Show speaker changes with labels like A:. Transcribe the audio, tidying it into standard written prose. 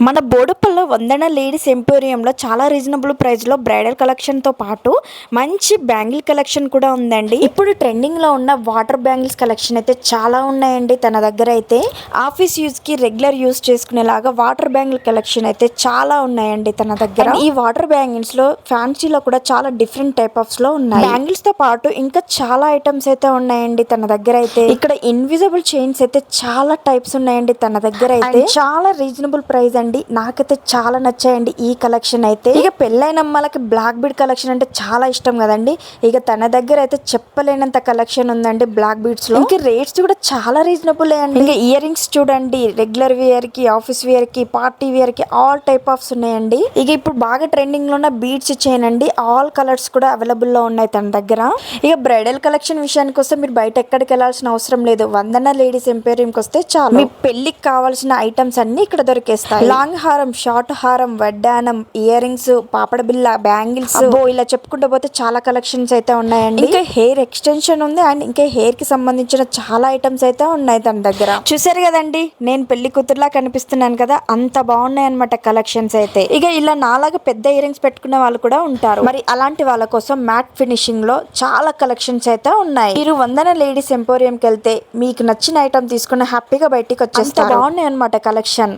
A: మన బోడుప్పల్లో వందన లేడీస్ ఎంపోరియంలో చాలా రీజనబుల్ ప్రైస్లో బ్రైడల్ కలెక్షన్తో పాటు మంచి బ్యాంగిల్ కలెక్షన్ కూడా ఉందండి. ఇప్పుడు ట్రెండింగ్లో ఉన్న వాటర్ బ్యాంగిల్స్ కలెక్షన్ అయితే చాలా ఉన్నాయండి తన దగ్గర అయితే. ఆఫీస్ యూజ్కి రెగ్యులర్ యూజ్ చేసుకునేలాగా వాటర్ బ్యాంగిల్ కలెక్షన్ అయితే చాలా ఉన్నాయండి తన దగ్గర. ఈ వాటర్ బ్యాంగిల్స్లో ఫ్యాన్సీలో కూడా చాలా డిఫరెంట్ టైప్ ఆఫ్స్లో ఉన్నాయి. బ్యాంగిల్స్తో పాటు ఇంకా చాలా ఐటమ్స్ అయితే ఉన్నాయండి తన దగ్గర అయితే. ఇక్కడ ఇన్విజిబుల్ చైన్స్ అయితే చాలా టైప్స్ ఉన్నాయండి తన దగ్గర అయితే. చాలా రీజనబుల్ ప్రైస్ అండి. నాకైతే చాలా నచ్చాయండి ఈ కలెక్షన్ అయితే. ఇక పెళ్ళైన అమ్మాలకి బ్లాక్ బీడ్ కలెక్షన్ అంటే చాలా ఇష్టం కదండి. ఇక తన దగ్గర అయితే చెప్పలేనంత కలెక్షన్ ఉందండి బ్లాక్ బీడ్స్ లో. ఇంకా రేట్స్ కూడా చాలా రీజనబుల్ అండి. ఇంకా ఇయర్ రింగ్స్ చూడండి, రెగ్యులర్ వేర్ కి, ఆఫీస్ వేర్ కి, పార్టీ వేర్ కి ఆల్ టైప్ ఆఫ్స్ ఉన్నాయండి. ఇక ఇప్పుడు బాగా ట్రెండింగ్ లో ఉన్న బీడ్స్ ఇచ్చేయనండి. ఆల్ కలర్స్ కూడా అవైలబుల్ లో ఉన్నాయి తన దగ్గర. ఇక బ్రైడల్ కలెక్షన్ విషయానికి వస్తే మీరు బయట ఎక్కడికి వెళ్ళాల్సిన అవసరం లేదు. వందన లేడీస్ ఎంపోరియంకి వస్తే చాలు మీ పెళ్లికి కావాల్సిన ఐటమ్స్ అన్ని ఇక్కడ దొరికేస్తాయి. లాంగ్ హారం, షార్ట్ హారం, వడ్డానం, ఇయర్ రింగ్స్, పాపడ బిల్ల, బ్యాంగిల్స్, ఇలా చెప్పుకుంటూ పోతే చాలా కలెక్షన్స్ అయితే ఉన్నాయండి. ఇంకా హెయిర్ ఎక్స్టెన్షన్ ఉంది అండ్ ఇంకా హెయిర్ కి సంబంధించిన చాలా ఐటమ్స్ అయితే ఉన్నాయి తన దగ్గర. చూసారు కదండి, నేను పెళ్లి కూతురులా కనిపిస్తున్నాను కదా, అంత బాగున్నాయి అనమాట కలెక్షన్స్ అయితే. ఇక ఇలా నాలాగా పెద్ద ఇయర్ రింగ్స్ పెట్టుకునే వాళ్ళు కూడా ఉంటారు. మరి అలాంటి వాళ్ళ కోసం మ్యాట్ ఫినిషింగ్ లో చాలా కలెక్షన్స్ అయితే ఉన్నాయి. మీరు వందన లేడీస్ ఎంపోరియంకి వెళ్తే మీకు నచ్చిన ఐటమ్ తీసుకుని హ్యాపీగా బయటికి వచ్చేస్తారు. బాగున్నాయి అనమాట కలెక్షన్.